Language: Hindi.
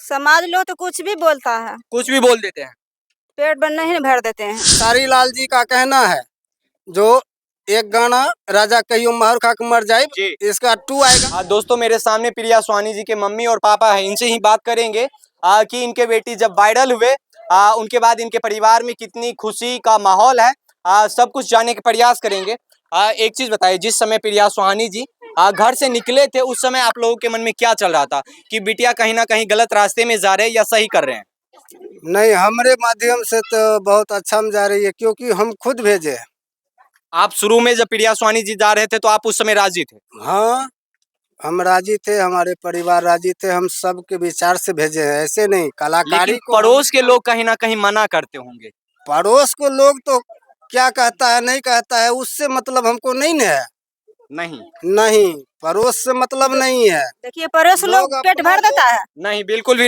समाज लोग तो कुछ भी बोलता है, कुछ भी बोल देते हैं। पेट भर नहीं भर देते हैं। सारी लाल जी का कहना है जो एक गाना राजा कहियो मार खा के मर जाए, जी। इसका 2 आएगा। दोस्तों मेरे सामने प्रिया स्वानी जी के मम्मी और पापा है, इनसे ही बात करेंगे कि इनके बेटी जब वायरल हुए उनके बाद इनके परिवार में कितनी खुशी का माहौल है, सब कुछ जानने के प्रयास करेंगे। एक चीज बताइए, जिस समय प्रिया स्वानी जी घर से निकले थे उस समय आप लोगों के मन में क्या चल रहा था कि बिटिया कहीं ना कहीं गलत रास्ते में जा रहे हैं या सही कर रहे हैं? नहीं, हमारे माध्यम से तो बहुत अच्छा में जा रही है, क्योंकि हम खुद भेजे। आप शुरू में जब प्रिया स्वानी जी जा रहे थे तो आप उस समय राजी थे? हाँ, हम राजी थे, हमारे परिवार राजी थे, हम सबके विचार से भेजे हैं, ऐसे नहीं कलाकारी लेकिन को। पड़ोस के लोग कहीं ना कहीं मना करते होंगे। पड़ोस को लोग तो क्या कहता है नहीं कहता है, उससे मतलब हमको नहीं न है। नहीं नहीं, पड़ोस से मतलब नहीं है। देखिए पड़ोस लोग पेट अपना भर देता है। नहीं, बिल्कुल भी